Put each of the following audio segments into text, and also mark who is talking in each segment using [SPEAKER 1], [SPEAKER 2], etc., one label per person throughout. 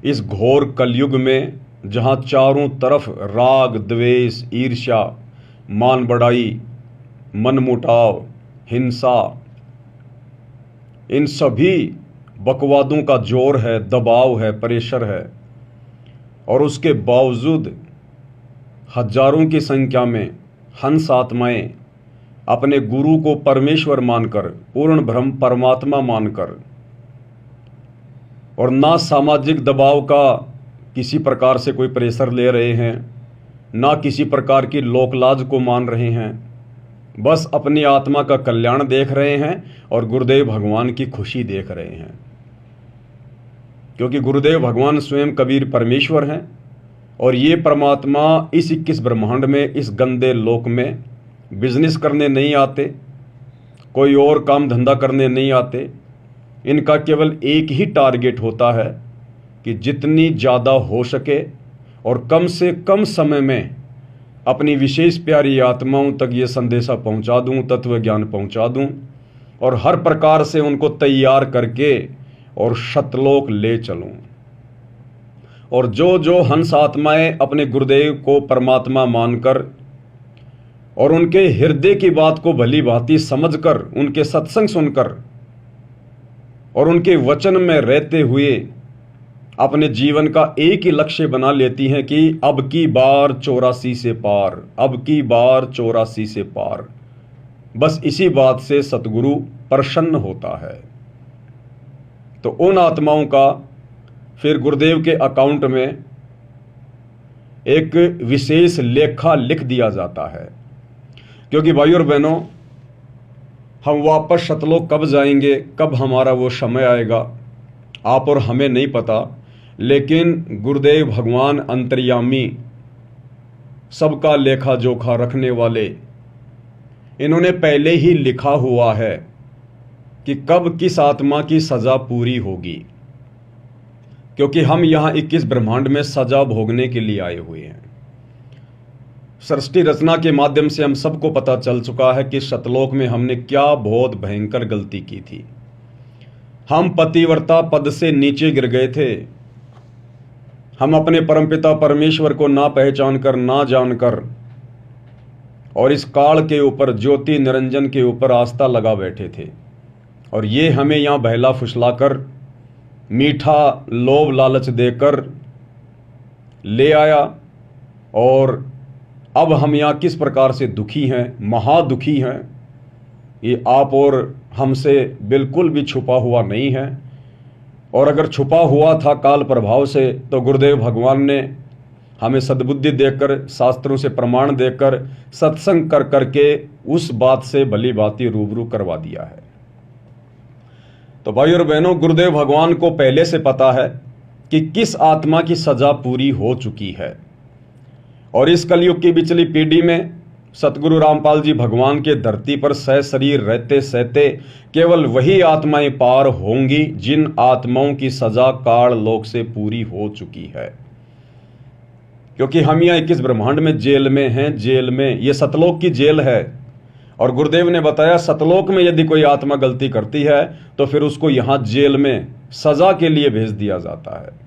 [SPEAKER 1] इस घोर कलयुग में जहाँ चारों तरफ राग, द्वेष, ईर्ष्या, मान बढ़ाई, मनमुटाव, हिंसा, इन सभी बकवादों का जोर है, दबाव है, प्रेशर है, और उसके बावजूद हजारों की संख्या में हंस आत्माएं अपने गुरु को परमेश्वर मानकर, पूर्ण ब्रह्म परमात्मा मानकर, और ना सामाजिक दबाव का किसी प्रकार से कोई प्रेशर ले रहे हैं, ना किसी प्रकार की लोकलाज को मान रहे हैं, बस अपनी आत्मा का कल्याण देख रहे हैं और गुरुदेव भगवान की खुशी देख रहे हैं। क्योंकि गुरुदेव भगवान स्वयं कबीर परमेश्वर हैं और ये परमात्मा इस 21 ब्रह्मांड में, इस गंदे लोक में बिजनेस करने नहीं आते, कोई और काम धंधा करने नहीं आते। इनका केवल एक ही टारगेट होता है कि जितनी ज़्यादा हो सके और कम से कम समय में अपनी विशेष प्यारी आत्माओं तक ये संदेशा पहुंचा दूं, तत्व ज्ञान पहुंचा दूं, और हर प्रकार से उनको तैयार करके और शतलोक ले चलूं। और जो जो हंस आत्माएं अपने गुरुदेव को परमात्मा मानकर और उनके हृदय की बात को भली भांति समझकर, उनके सत्संग सुनकर और उनके वचन में रहते हुए अपने जीवन का एक ही लक्ष्य बना लेती हैं कि अब की बार 84 से पार, अब की बार 84 से पार, बस इसी बात से सतगुरु प्रसन्न होता है। तो उन आत्माओं का फिर गुरुदेव के अकाउंट में एक विशेष लेखा लिख दिया जाता है। क्योंकि भाइयों और बहनों, हम वापस सतलोक कब जाएंगे, कब हमारा वो समय आएगा, आप और हमें नहीं पता। लेकिन गुरुदेव भगवान अंतर्यामी, सबका लेखा जोखा रखने वाले, इन्होंने पहले ही लिखा हुआ है कि कब किस आत्मा की सज़ा पूरी होगी। क्योंकि हम यहाँ 21 ब्रह्मांड में सज़ा भोगने के लिए आए हुए हैं। सृष्टि रचना के माध्यम से हम सबको पता चल चुका है कि सतलोक में हमने क्या बहुत भयंकर गलती की थी। हम पतिव्रता पद से नीचे गिर गए थे। हम अपने परमपिता परमेश्वर को ना पहचान कर, ना जानकर, और इस काल के ऊपर, ज्योति निरंजन के ऊपर आस्था लगा बैठे थे। और ये हमें यहाँ बहला फुसलाकर, मीठा लोभ लालच देकर ले आया। और अब हम यहाँ किस प्रकार से दुखी हैं, महादुखी हैं, ये आप और हमसे बिल्कुल भी छुपा हुआ नहीं है। और अगर छुपा हुआ था काल प्रभाव से, तो गुरुदेव भगवान ने हमें सद्बुद्धि देकर, शास्त्रों से प्रमाण देकर, सत्संग कर करके उस बात से भली भांति रूबरू करवा दिया है। तो भाइयों और बहनों, गुरुदेव भगवान को पहले से पता है कि किस आत्मा की सजा पूरी हो चुकी है। और इस कलयुग की बिचली पीढ़ी में सतगुरु रामपाल जी भगवान के धरती पर सह शरीर रहते सहते केवल वही आत्माएं पार होंगी जिन आत्माओं की सजा काल लोक से पूरी हो चुकी है। क्योंकि हम यहाँ 21 ब्रह्मांड में जेल में हैं, जेल में, ये सतलोक की जेल है। और गुरुदेव ने बताया सतलोक में यदि कोई आत्मा गलती करती है तो फिर उसको यहाँ जेल में सजा के लिए भेज दिया जाता है।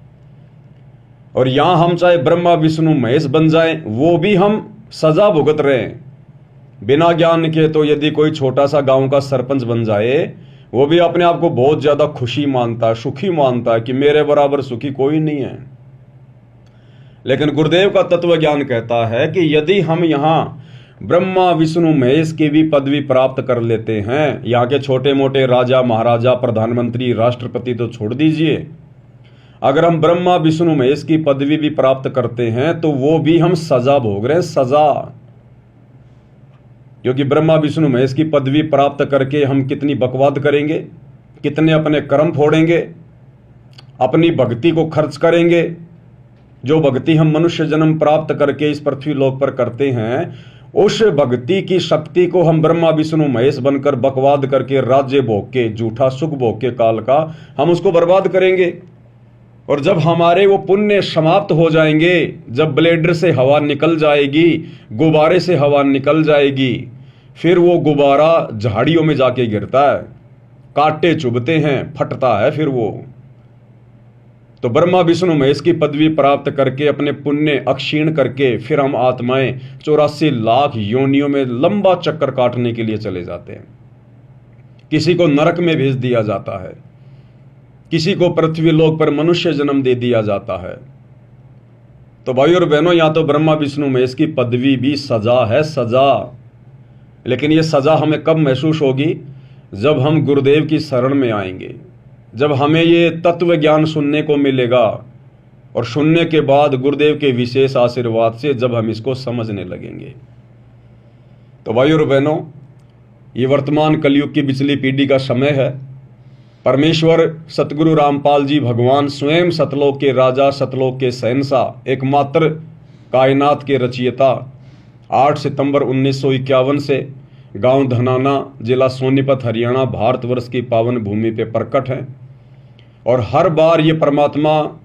[SPEAKER 1] और यहाँ हम चाहे ब्रह्मा विष्णु महेश बन जाएं, वो भी हम सजा भुगत रहे हैं बिना ज्ञान के। तो यदि कोई छोटा सा गांव का सरपंच बन जाए, वो भी अपने आप को बहुत ज्यादा खुशी मानता है, सुखी मानता है कि मेरे बराबर सुखी कोई नहीं है। लेकिन गुरुदेव का तत्व ज्ञान कहता है कि यदि हम यहाँ ब्रह्मा विष्णु महेश की भी पदवी प्राप्त कर लेते हैं, यहाँ के छोटे मोटे राजा महाराजा, प्रधानमंत्री, राष्ट्रपति तो छोड़ दीजिए, अगर हम ब्रह्मा विष्णु महेश की पदवी भी प्राप्त करते हैं तो वो भी हम सजा भोग रहे हैं, सजा। क्योंकि ब्रह्मा विष्णु महेश की पदवी प्राप्त करके हम कितनी बकवाद करेंगे, कितने अपने कर्म फोड़ेंगे, अपनी भक्ति को खर्च करेंगे। जो भक्ति हम मनुष्य जन्म प्राप्त करके इस पृथ्वी लोक पर करते हैं, उस भक्ति की शक्ति को हम ब्रह्मा विष्णु महेश बनकर बकवाद करके, राज्य भोग के, झूठा सुख भोग के काल का, हम उसको बर्बाद करेंगे। और जब हमारे वो पुण्य समाप्त हो जाएंगे, जब ब्लेडर से हवा निकल जाएगी, गुब्बारे से हवा निकल जाएगी, फिर वो गुब्बारा झाड़ियों में जाके गिरता है, कांटे चुभते हैं, फटता है फिर वो। तो ब्रह्मा विष्णु महेश की पदवी प्राप्त करके अपने पुण्य अक्षीण करके फिर हम आत्माएं 84 लाख योनियों में लंबा चक्कर काटने के लिए चले जाते हैं। किसी को नरक में भेज दिया जाता है, किसी को पृथ्वी लोक पर मनुष्य जन्म दे दिया जाता है। तो भाई और बहनों, यहाँ तो ब्रह्मा विष्णु महेश की पदवी भी सजा है, सजा। लेकिन ये सजा हमें कब महसूस होगी? जब हम गुरुदेव की शरण में आएंगे, जब हमें ये तत्व ज्ञान सुनने को मिलेगा और सुनने के बाद गुरुदेव के विशेष आशीर्वाद से जब हम इसको समझने लगेंगे। तो भाई और बहनों, ये वर्तमान कलयुग की पिछली पीढ़ी का समय है। परमेश्वर सतगुरु रामपाल जी भगवान स्वयं सतलोक के राजा, सतलोक के शहंशाह, एकमात्र कायनात के रचयिता 8 सितंबर 1951 से गांव धनाना, जिला सोनीपत, हरियाणा, भारतवर्ष की पावन भूमि पे प्रकट हैं। और हर बार ये परमात्मा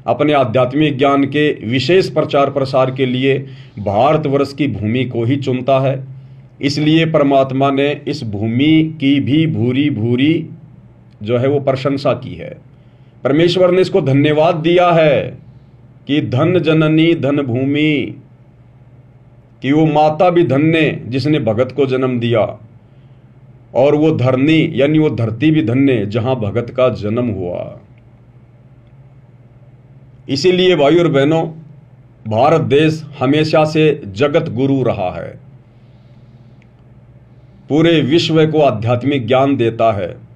[SPEAKER 1] अपने आध्यात्मिक ज्ञान के विशेष प्रचार प्रसार के लिए भारतवर्ष की भूमि को ही चुनता है। इसलिए परमात्मा ने इस भूमि की भी भूरी भूरी जो है वो प्रशंसा की है। परमेश्वर ने इसको धन्यवाद दिया है कि धन जननी धन भूमि, कि वो माता भी धन्य जिसने भगत को जन्म दिया, और वो धरनी यानी वो धरती भी धन्य जहां भगत का जन्म हुआ। इसीलिए भाई और बहनों, भारत देश हमेशा से जगत गुरु रहा है, पूरे विश्व को आध्यात्मिक ज्ञान देता है।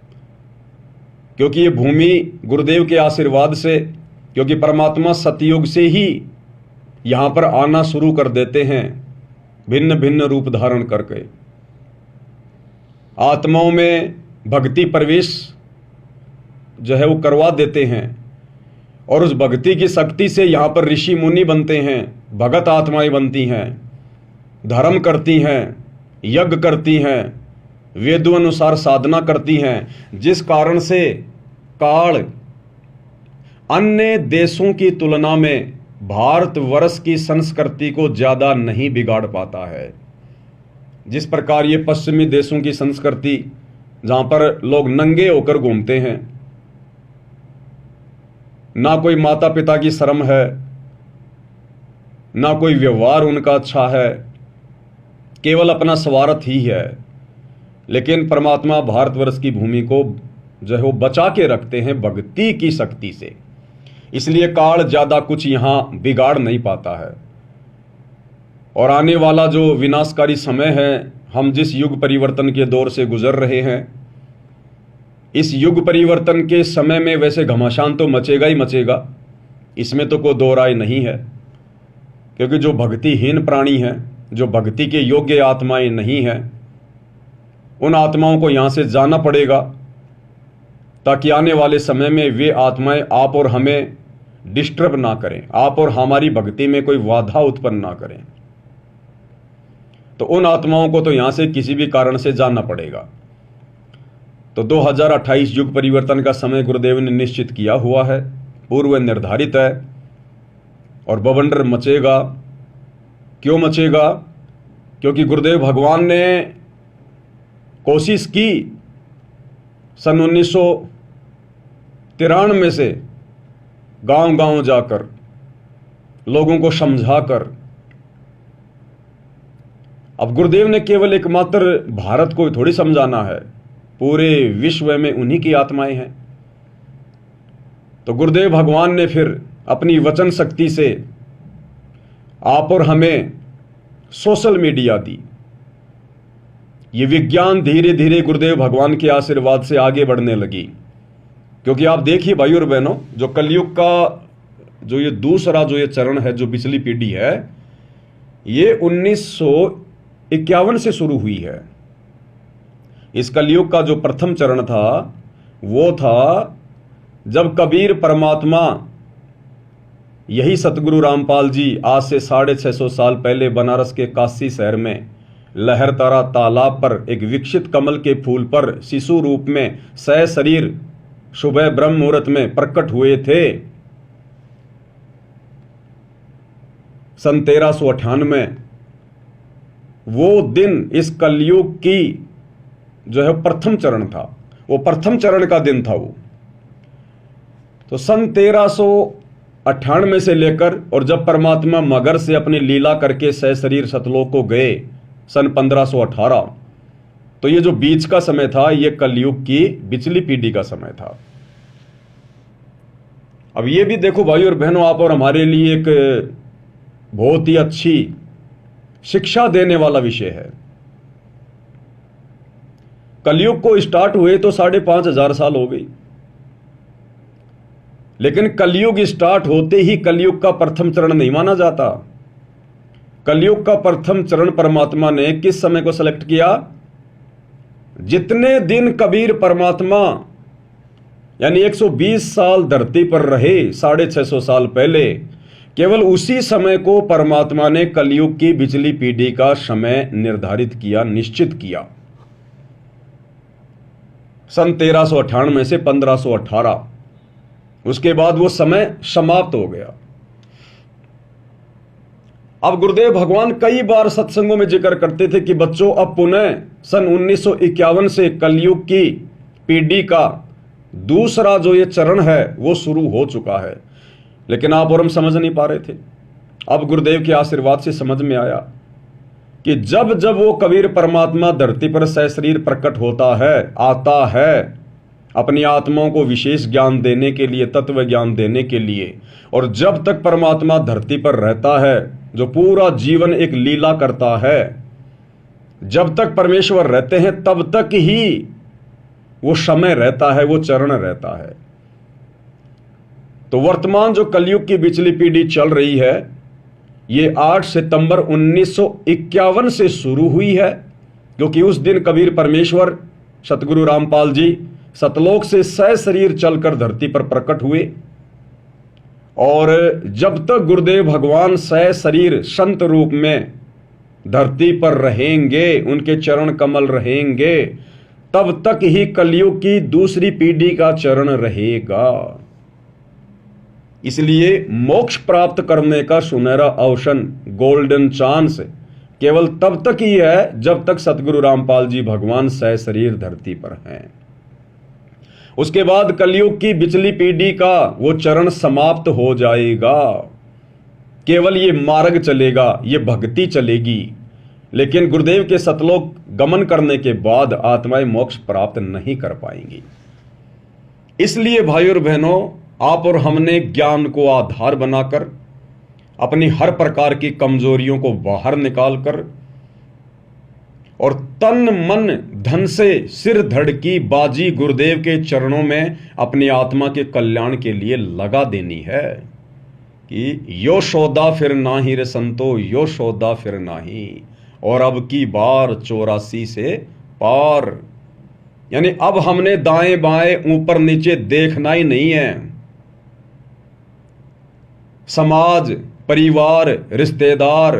[SPEAKER 1] क्योंकि ये भूमि गुरुदेव के आशीर्वाद से, क्योंकि परमात्मा सतयुग से ही यहां पर आना शुरू कर देते हैं, भिन्न भिन्न रूप धारण करके आत्माओं में भक्ति प्रवेश जो है वो करवा देते हैं। और उस भक्ति की शक्ति से यहाँ पर ऋषि मुनि बनते हैं, भगत आत्माएं बनती हैं, धर्म करती हैं, यज्ञ करती हैं, वेदों अनुसार साधना करती हैं, जिस कारण से काल अन्य देशों की तुलना में भारतवर्ष की संस्कृति को ज़्यादा नहीं बिगाड़ पाता है। जिस प्रकार ये पश्चिमी देशों की संस्कृति, जहाँ पर लोग नंगे होकर घूमते हैं, ना कोई माता पिता की शर्म है, ना कोई व्यवहार उनका अच्छा है, केवल अपना स्वार्थ ही है। लेकिन परमात्मा भारतवर्ष की भूमि को जो है वो बचा के रखते हैं भक्ति की शक्ति से। इसलिए काल ज़्यादा कुछ यहाँ बिगाड़ नहीं पाता है। और आने वाला जो विनाशकारी समय है, हम जिस युग परिवर्तन के दौर से गुजर रहे हैं, इस युग परिवर्तन के समय में वैसे घमासान तो मचेगा ही मचेगा, इसमें तो कोई दो राय नहीं है। क्योंकि जो भक्तिहीन प्राणी हैं, जो भक्ति के योग्य आत्माएं नहीं हैं, उन आत्माओं को यहाँ से जाना पड़ेगा, ताकि आने वाले समय में वे आत्माएं आप और हमें डिस्टर्ब ना करें, आप और हमारी भक्ति में कोई बाधा उत्पन्न ना करें। तो उन आत्माओं को तो यहाँ से किसी भी कारण से जाना पड़ेगा। तो 2028 युग परिवर्तन का समय गुरुदेव ने निश्चित किया हुआ है, पूर्व निर्धारित है, और बवंडर मचेगा। क्यों मचेगा? क्योंकि गुरुदेव भगवान ने कोशिश की सन 1993 से गांव-गांव जाकर लोगों को समझाकर। अब गुरुदेव ने केवल एकमात्र भारत को थोड़ी समझाना है, पूरे विश्व में उन्हीं की आत्माएं हैं। तो गुरुदेव भगवान ने फिर अपनी वचन शक्ति से आप और हमें सोशल मीडिया दी। ये विज्ञान धीरे धीरे गुरुदेव भगवान के आशीर्वाद से आगे बढ़ने लगी। क्योंकि आप देखिए भाई और बहनों, जो कलयुग का जो ये दूसरा जो ये चरण है, जो पिछली पीढ़ी है, ये 1951 से शुरू हुई है। इस कलयुग का जो प्रथम चरण था वो था जब कबीर परमात्मा, यही सतगुरु रामपाल जी आज से 650 साल पहले बनारस के काशी शहर में लहरतारा तालाब पर एक विकसित कमल के फूल पर शिशु रूप में सशरीर सुबह ब्रह्म मुहूर्त में प्रकट हुए थे। सन 1398 वो दिन इस कलयुग की जो है प्रथम चरण था, वो प्रथम चरण का दिन था वो। तो सन 1398 से लेकर और जब परमात्मा मगर से अपनी लीला करके सहशरीर सतलोक को गए सन 1518, तो ये जो बीच का समय था ये कलयुग की बिचली पीढ़ी का समय था। अब ये भी देखो भाई और बहनों, आप और हमारे लिए एक बहुत ही अच्छी शिक्षा देने वाला विषय है। कलयुग को स्टार्ट हुए तो 5,500 साल हो गई, लेकिन कलयुग स्टार्ट होते ही कलयुग का प्रथम चरण नहीं माना जाता। कलयुग का प्रथम चरण परमात्मा ने किस समय को सेलेक्ट किया? जितने दिन कबीर परमात्मा यानी 120 साल धरती पर रहे 650 साल पहले, केवल उसी समय को परमात्मा ने कलयुग की बिचली पीढ़ी का समय निर्धारित किया, निश्चित किया। सन 1398 से 1518, उसके बाद वो समय समाप्त हो गया। अब गुरुदेव भगवान कई बार सत्संगों में जिक्र करते थे कि बच्चों अब पुनः सन 1951 से कलयुग की पीढ़ी का दूसरा जो ये चरण है वो शुरू हो चुका है, लेकिन आप और हम समझ नहीं पा रहे थे। अब गुरुदेव के आशीर्वाद से समझ में आया कि जब जब वो कबीर परमात्मा धरती पर सहशरीर प्रकट होता है, आता है अपनी आत्माओं को विशेष ज्ञान देने के लिए, तत्व ज्ञान देने के लिए, और जब तक परमात्मा धरती पर रहता है, जो पूरा जीवन एक लीला करता है, जब तक परमेश्वर रहते हैं तब तक ही वो समय रहता है, वो चरण रहता है। तो वर्तमान जो कलयुग की बिचली पीढ़ी चल रही है ये 8 सितंबर 1951 से शुरू हुई है, क्योंकि उस दिन कबीर परमेश्वर सतगुरु रामपाल जी सतलोक से सहशरीर चलकर धरती पर प्रकट हुए। और जब तक गुरुदेव भगवान सहशरीर संत रूप में धरती पर रहेंगे, उनके चरण कमल रहेंगे, तब तक ही कलयुग की दूसरी पीढ़ी का चरण रहेगा। इसलिए मोक्ष प्राप्त करने का सुनहरा अवसर, गोल्डन चांस केवल तब तक ही है जब तक सतगुरु रामपाल जी भगवान सहशरीर धरती पर हैं। उसके बाद कलयुग की बिचली पीढ़ी का वो चरण समाप्त हो जाएगा। केवल ये मार्ग चलेगा, ये भक्ति चलेगी, लेकिन गुरुदेव के सतलोक गमन करने के बाद आत्माएं मोक्ष प्राप्त नहीं कर पाएंगी। इसलिए भाइयों और बहनों, आप और हमने ज्ञान को आधार बनाकर अपनी हर प्रकार की कमजोरियों को बाहर निकालकर और तन मन धन से सिर धड़ की बाजी गुरुदेव के चरणों में अपनी आत्मा के कल्याण के लिए लगा देनी है कि यो सौदा फिर नाही रे संतो, यो सौदा फिर नाही, और अब की बार 84 से पार। यानी अब हमने दाएं बाएं ऊपर नीचे देखना ही नहीं है। समाज, परिवार, रिश्तेदार,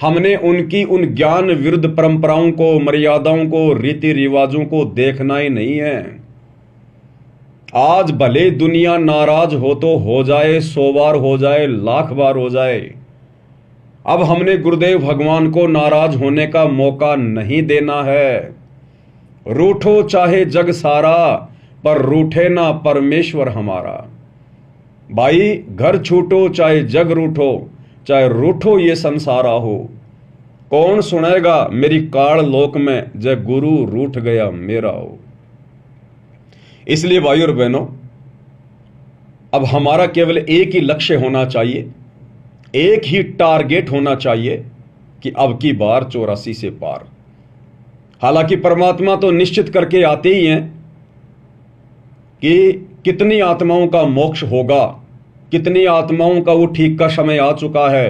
[SPEAKER 1] हमने उनकी उन ज्ञान विरुद्ध परंपराओं को, मर्यादाओं को, रीति रिवाजों को देखना ही नहीं है। आज भले दुनिया नाराज हो तो हो जाए, 100 बार हो जाए, 1,00,000 बार हो जाए, अब हमने गुरुदेव भगवान को नाराज होने का मौका नहीं देना है। रूठो चाहे जग सारा, पर रूठे ना परमेश्वर हमारा। भाई घर छूटो चाहे जग रूठो, चाहे रूठो ये संसारा हो, कौन सुनेगा मेरी काल लोक में, जय गुरु रूठ गया मेरा हो। इसलिए भाइयों और बहनों, अब हमारा केवल एक ही लक्ष्य होना चाहिए, एक ही टारगेट होना चाहिए कि अब की बार 84 से पार। हालांकि परमात्मा तो निश्चित करके आते ही हैं कि कितनी आत्माओं का मोक्ष होगा, कितनी आत्माओं का वो ठीक का समय आ चुका है,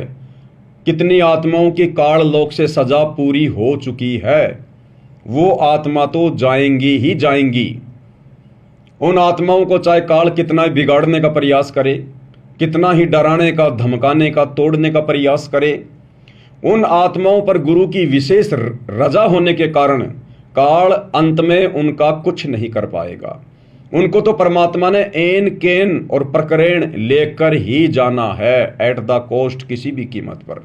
[SPEAKER 1] कितनी आत्माओं की काल लोक से सजा पूरी हो चुकी है। वो आत्मा तो जाएंगी ही जाएंगी। उन आत्माओं को चाहे काल कितना बिगाड़ने का प्रयास करे, कितना ही डराने का, धमकाने का, तोड़ने का प्रयास करे, उन आत्माओं पर गुरु की विशेष रजा होने के कारण काल अंत में उनका कुछ नहीं कर पाएगा। उनको तो परमात्मा ने एन केन और प्रकरण लेकर ही जाना है, एट द कॉस्ट, किसी भी कीमत पर।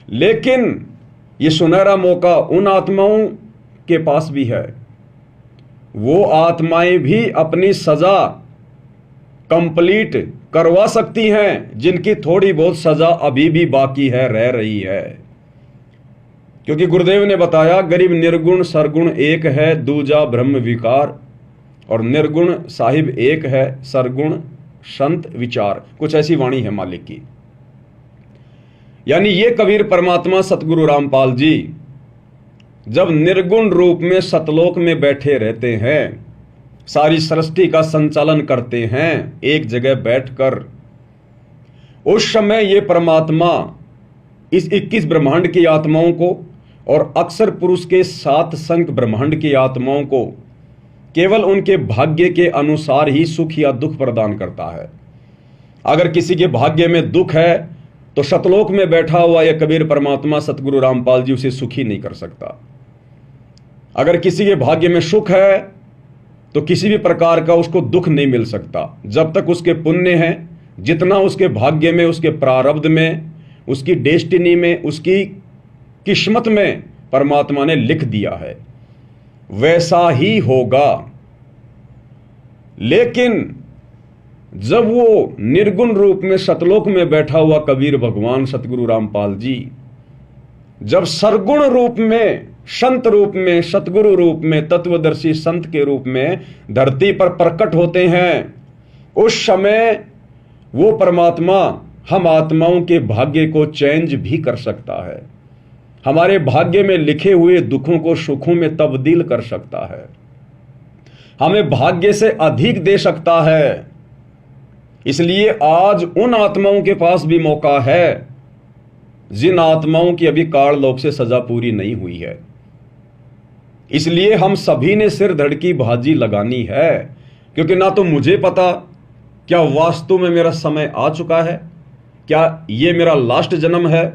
[SPEAKER 1] लेकिन ये सुनहरा मौका उन आत्माओं के पास भी है। वो आत्माएं भी अपनी सजा कंप्लीट करवा सकती हैं, जिनकी थोड़ी बहुत सजा अभी भी बाकी है, रह रही है। क्योंकि गुरुदेव ने बताया, गरीब निर्गुण सरगुण एक है, दूजा ब्रह्म विकार, और निर्गुण साहिब एक है, सरगुण संत विचार। कुछ ऐसी वाणी है मालिक की। यानी ये कबीर परमात्मा सतगुरु रामपाल जी जब निर्गुण रूप में सतलोक में बैठे रहते हैं, सारी सृष्टि का संचालन करते हैं एक जगह बैठकर, उस समय ये परमात्मा इस 21 ब्रह्मांड की आत्माओं को और अक्षर पुरुष के 7 संख्य ब्रह्मांड की आत्माओं को केवल उनके भाग्य के अनुसार ही सुख या दुख प्रदान करता है। अगर किसी के भाग्य में दुख है तो सतलोक में बैठा हुआ यह कबीर परमात्मा सतगुरु रामपाल जी उसे सुखी नहीं कर सकता। अगर किसी के भाग्य में सुख है तो किसी भी प्रकार का उसको दुख नहीं मिल सकता, जब तक उसके पुण्य हैं, जितना उसके भाग्य में, उसके प्रारब्ध में, उसकी डेस्टिनी में, उसकी किस्मत में परमात्मा ने लिख दिया है, वैसा ही होगा। लेकिन जब वो निर्गुण रूप में सतलोक में बैठा हुआ कबीर भगवान सतगुरु रामपाल जी जब सरगुण रूप में, संत रूप में, सतगुरु रूप में, तत्वदर्शी संत के रूप में धरती पर प्रकट होते हैं, उस समय वो परमात्मा हम आत्माओं के भाग्य को चेंज भी कर सकता है, हमारे भाग्य में लिखे हुए दुखों को सुखों में तब्दील कर सकता है, हमें भाग्य से अधिक दे सकता है। इसलिए आज उन आत्माओं के पास भी मौका है जिन आत्माओं की अभी काललोक से सजा पूरी नहीं हुई है। इसलिए हम सभी ने सिर धड़ की बाजी लगानी है, क्योंकि ना तो मुझे पता क्या वास्तव में मेरा समय आ चुका है, क्या ये मेरा लास्ट जन्म है,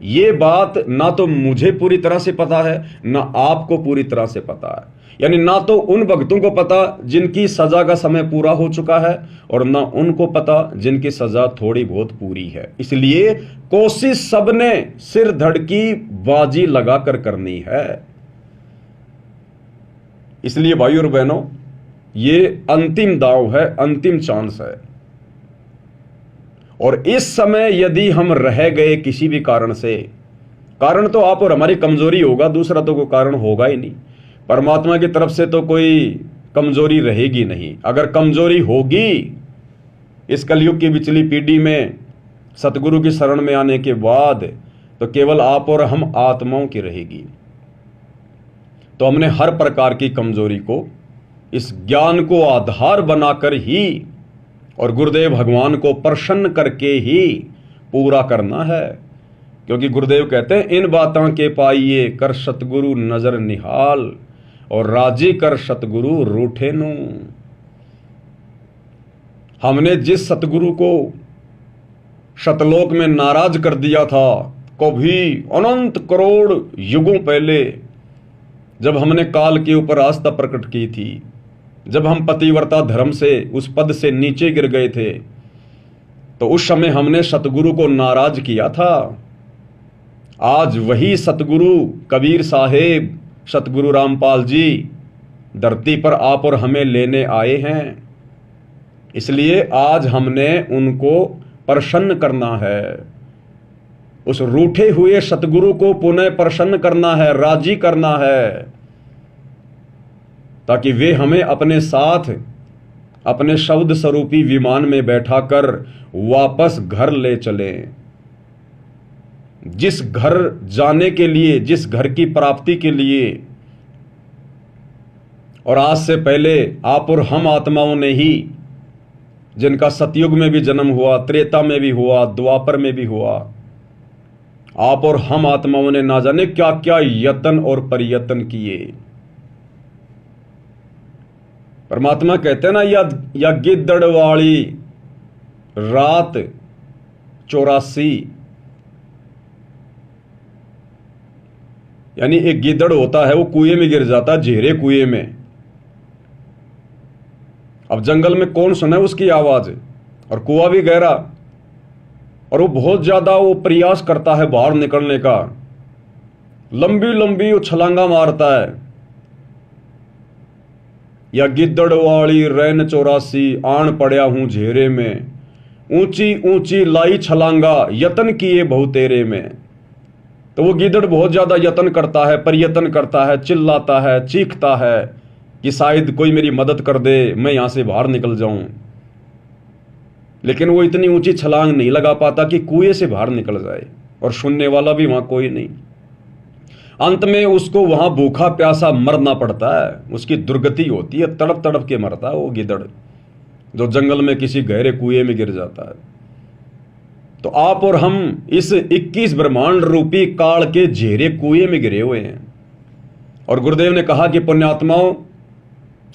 [SPEAKER 1] ये बात ना तो मुझे पूरी तरह से पता है, ना आपको पूरी तरह से पता है। यानी ना तो उन भक्तों को पता जिनकी सजा का समय पूरा हो चुका है, और ना उनको पता जिनकी सजा थोड़ी बहुत पूरी है। इसलिए कोशिश सबने सिर धड़ की बाजी लगाकर करनी है। इसलिए भाइयों और बहनों, ये अंतिम दांव है, अंतिम चांस है। और इस समय यदि हम रह गए किसी भी कारण से, कारण तो आप और हमारी कमजोरी होगा, दूसरा तो कोई कारण होगा ही नहीं। परमात्मा की तरफ से तो कोई कमजोरी रहेगी नहीं। अगर कमजोरी होगी इस कलयुग की पिछली पीढ़ी में सतगुरु की शरण में आने के बाद, तो केवल आप और हम आत्माओं की रहेगी। तो हमने हर प्रकार की कमजोरी को इस ज्ञान को आधार बनाकर ही और गुरुदेव भगवान को प्रसन्न करके ही पूरा करना है। क्योंकि गुरुदेव कहते हैं, इन बातों के पाइए कर सतगुरु नजर निहाल, और राजी कर सतगुरु रूठे नू। हमने जिस सतगुरु को सतलोक में नाराज कर दिया था, कभी अनंत करोड़ युगों पहले जब हमने काल के ऊपर आस्था प्रकट की थी, जब हम पतिव्रता धर्म से उस पद से नीचे गिर गए थे, तो उस समय हमने सतगुरु को नाराज किया था। आज वही सतगुरु कबीर साहेब सतगुरु रामपाल जी धरती पर आप और हमें लेने आए हैं। इसलिए आज हमने उनको प्रसन्न करना है, उस रूठे हुए सतगुरु को पुनः प्रसन्न करना है, राजी करना है, ताकि वे हमें अपने साथ अपने शब्द स्वरूपी विमान में बैठाकर वापस घर ले चलें। जिस घर जाने के लिए, जिस घर की प्राप्ति के लिए, और आज से पहले आप और हम आत्माओं ने ही, जिनका सतयुग में भी जन्म हुआ, त्रेता में भी हुआ, द्वापर में भी हुआ, आप और हम आत्माओं ने ना जाने क्या क्या यत्न और प्रयत्न किए। परमात्मा कहते हैं ना, या गिद्दड़ वाली रात 84, यानी एक गिद्दड़ होता है, वो कुएं में गिर जाता है, झेरे कुएं में। अब जंगल में कौन सुने उसकी आवाज, और कुआं भी गहरा, और वो बहुत ज्यादा वो प्रयास करता है बाहर निकलने का, लंबी लंबी वो छलांगा मारता है। या गिद्दड़ वाली रैन 84 आन पड़या हूं झेरे में, ऊंची ऊंची लाई छलांगा यतन किए बहुतेरे में। तो वो गिद्दड़ बहुत ज्यादा यतन करता है, प्रयत्न करता है, चिल्लाता है, चीखता है कि शायद कोई मेरी मदद कर दे, मैं यहां से बाहर निकल जाऊं, लेकिन वो इतनी ऊंची छलांग नहीं लगा पाता कि कुएं से बाहर निकल जाए, और सुनने वाला भी वहां कोई नहीं। अंत में उसको वहां भूखा प्यासा मरना पड़ता है, उसकी दुर्गति होती है, तड़प तड़प के मरता है वो गिद्दड़ जो जंगल में किसी गहरे कुएं में गिर जाता है। तो आप और हम इस 21 ब्रह्मांड रूपी काल के झेरे कुएं में गिरे हुए हैं। और गुरुदेव ने कहा कि पुण्यात्माओं,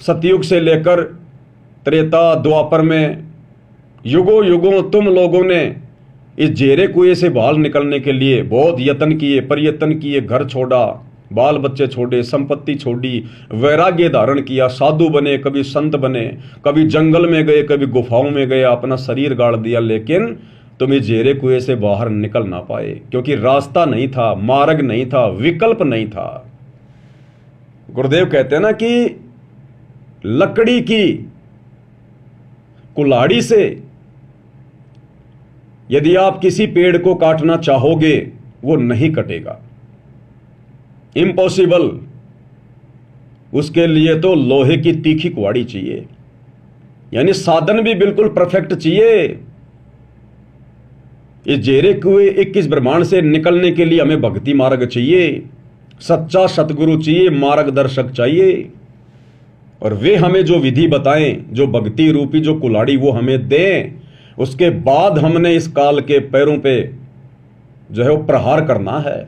[SPEAKER 1] सतयुग से लेकर त्रेता द्वापर में युगों युगों तुम लोगों ने इस झेरे कुएं से बाहर निकलने के लिए बहुत यत्न किए, प्रयत्न किए, घर छोड़ा, बाल बच्चे छोड़े, संपत्ति छोड़ी, वैराग्य धारण किया, साधु बने, कभी संत बने, कभी जंगल में गए, कभी गुफाओं में गए, अपना शरीर गाड़ दिया, लेकिन तुम इस झेरे कुएं से बाहर निकल ना पाए, क्योंकि रास्ता नहीं था, मार्ग नहीं था, विकल्प नहीं था। गुरुदेव कहते हैं ना कि लकड़ी की कुल्हाड़ी से यदि आप किसी पेड़ को काटना चाहोगे वो नहीं कटेगा, इम्पॉसिबल। उसके लिए तो लोहे की तीखी कुल्हाड़ी चाहिए, यानी साधन भी बिल्कुल परफेक्ट चाहिए। इस झेरे कुएं 21 ब्रह्मांड से निकलने के लिए हमें भक्ति मार्ग चाहिए, सच्चा सतगुरु चाहिए, मार्गदर्शक चाहिए, और वे हमें जो विधि बताएं, जो भक्ति रूपी जो कुल्हाड़ी वो हमें दें, उसके बाद हमने इस काल के पैरों पे जो है वो प्रहार करना है,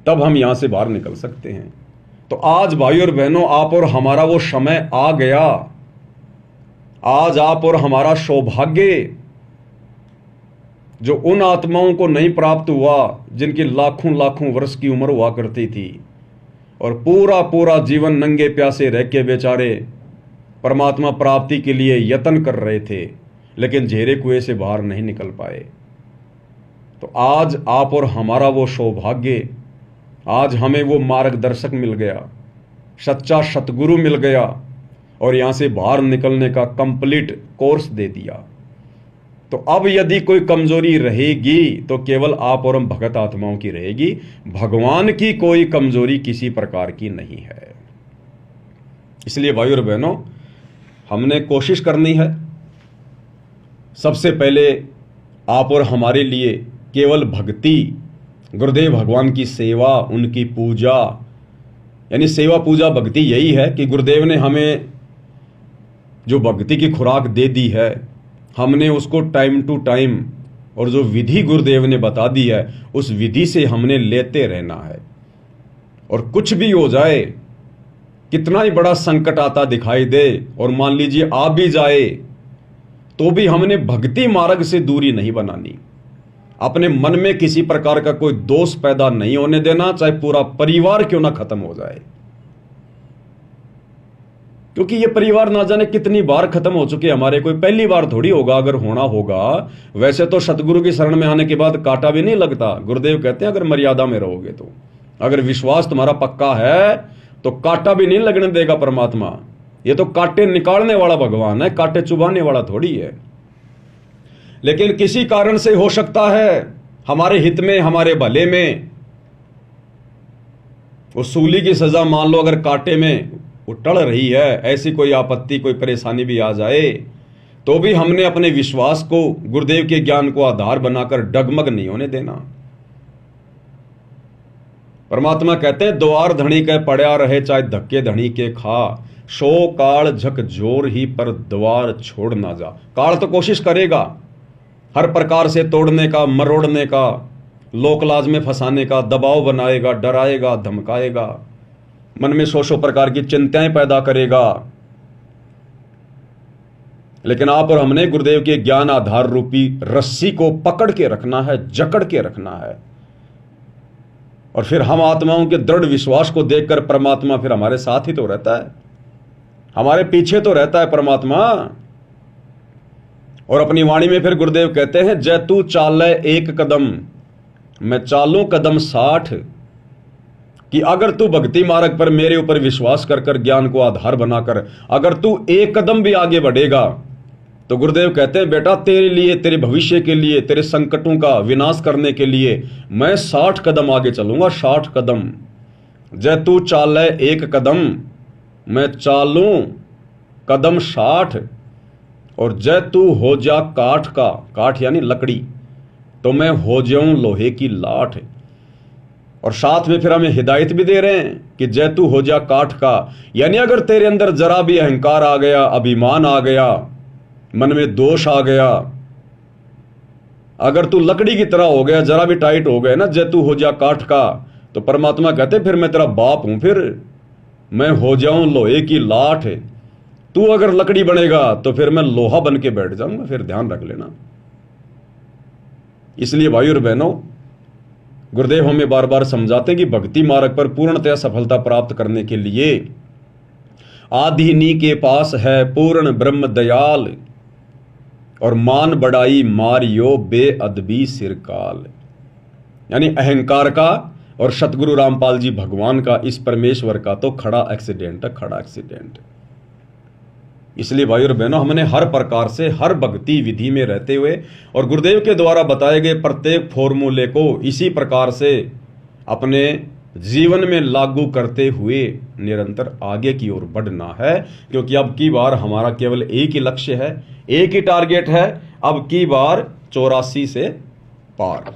[SPEAKER 1] तब हम यहां से बाहर निकल सकते हैं। तो आज भाई और बहनों, आप और हमारा वो समय आ गया। आज आप और हमारा सौभाग्य जो उन आत्माओं को नहीं प्राप्त हुआ जिनकी लाखों लाखों वर्ष की उम्र हुआ करती थी और पूरा पूरा जीवन नंगे प्यासे रह के बेचारे परमात्मा प्राप्ति के लिए यत्न कर रहे थे, लेकिन झेरे कुएं से बाहर नहीं निकल पाए। तो आज आप और हमारा वो सौभाग्य, आज हमें वो मार्गदर्शक मिल गया, सच्चा सतगुरु मिल गया, और यहां से बाहर निकलने का कंप्लीट कोर्स दे दिया। तो अब यदि कोई कमजोरी रहेगी तो केवल आप और हम भगत आत्माओं की रहेगी, भगवान की कोई कमजोरी किसी प्रकार की नहीं है। इसलिए भाई और बहनों, हमने कोशिश करनी है सबसे पहले आप और हमारे लिए केवल भक्ति, गुरुदेव भगवान की सेवा, उनकी पूजा, यानी सेवा पूजा भक्ति यही है कि गुरुदेव ने हमें जो भक्ति की खुराक दे दी है, हमने उसको टाइम टू टाइम और जो विधि गुरुदेव ने बता दी है उस विधि से हमने लेते रहना है। और कुछ भी हो जाए, कितना ही बड़ा संकट आता दिखाई दे और मान लीजिए आ भी जाए, तो भी हमने भक्ति मार्ग से दूरी नहीं बनानी। अपने मन में किसी प्रकार का कोई दोष पैदा नहीं होने देना, चाहे पूरा परिवार क्यों ना खत्म हो जाए, क्योंकि ये परिवार ना जाने कितनी बार खत्म हो चुके हमारे, कोई पहली बार थोड़ी होगा। अगर होना होगा, वैसे तो सतगुरु की शरण में आने के बाद कांटा भी नहीं लगता। गुरुदेव कहते हैं अगर मर्यादा में रहोगे तो, अगर विश्वास तुम्हारा पक्का है तो कांटा भी नहीं लगने देगा परमात्मा। ये तो कांटे निकालने वाला भगवान है, कांटे चुभाने वाला थोड़ी है। लेकिन किसी कारण से हो सकता है हमारे हित में, हमारे भले में, वो सूली की सजा मान लो अगर कांटे में वो टल रही है, ऐसी कोई आपत्ति, कोई परेशानी भी आ जाए, तो भी हमने अपने विश्वास को, गुरुदेव के ज्ञान को आधार बनाकर डगमग नहीं होने देना। परमात्मा कहते हैं द्वार धनी के पड़ा रहे, चाहे धक्के धनी के खा, सो काल झक जोर ही पर द्वार छोड़ ना जा। काल तो कोशिश करेगा हर प्रकार से तोड़ने का, मरोड़ने का, लोकलाज में फंसाने का, दबाव बनाएगा, डराएगा, धमकाएगा, मन में सौ प्रकार की चिंताएं पैदा करेगा। लेकिन आप और हमने गुरुदेव के ज्ञान आधार रूपी रस्सी को पकड़ के रखना है, जकड़ के रखना है, और फिर हम आत्माओं के दृढ़ विश्वास को देखकर परमात्मा फिर हमारे साथ ही तो रहता है, हमारे पीछे तो रहता है परमात्मा। और अपनी वाणी में फिर गुरुदेव कहते हैं जय तू चाले एक कदम, मैं चालूं कदम 60, कि अगर तू भक्ति मार्ग पर मेरे ऊपर विश्वास कर कर ज्ञान को आधार बनाकर अगर तू एक कदम भी आगे बढ़ेगा तो गुरुदेव कहते हैं बेटा तेरे लिए, तेरे भविष्य के लिए, तेरे संकटों का विनाश करने के लिए मैं 60 कदम आगे चलूंगा। 60 कदम। जय तू चाले एक कदम, मैं चालूं कदम 60। और जय तू हो जा काठ का, काठ यानी लकड़ी, तो मैं हो जाऊं लोहे की लाठ। और साथ में फिर हमें हिदायत भी दे रहे हैं कि जय तू हो जा काठ का, यानी अगर तेरे अंदर जरा भी अहंकार आ गया, अभिमान आ गया, मन में दोष आ गया, अगर तू लकड़ी की तरह हो गया, जरा भी टाइट हो गया ना, जय तू हो जा काठ का, तो परमात्मा कहते फिर मैं तेरा बाप हूं, फिर मैं हो जाऊं लोहे की लाठ। तू अगर लकड़ी बनेगा तो फिर मैं लोहा बन के बैठ जाऊंगा, फिर ध्यान रख लेना। इसलिए भाइयों और बहनों, गुरुदेव हमें बार बार समझाते हैं कि भक्ति मार्ग पर पूर्णतया सफलता प्राप्त करने के लिए आदिनी के पास है पूर्ण ब्रह्म दयाल, और मान बढ़ाई मारियो बेअदबी सिरकाल। यानी अहंकार का और सतगुरु रामपाल जी भगवान का, इस परमेश्वर का तो खड़ा एक्सीडेंट है, खड़ा एक्सीडेंट। इसलिए भाई और बहनों, हमने हर प्रकार से हर भक्ति विधि में रहते हुए और गुरुदेव के द्वारा बताए गए प्रत्येक फॉर्मूले को इसी प्रकार से अपने जीवन में लागू करते हुए निरंतर आगे की ओर बढ़ना है। क्योंकि अब की बार हमारा केवल एक ही लक्ष्य है, एक ही टारगेट है, अब की बार 84 से पार।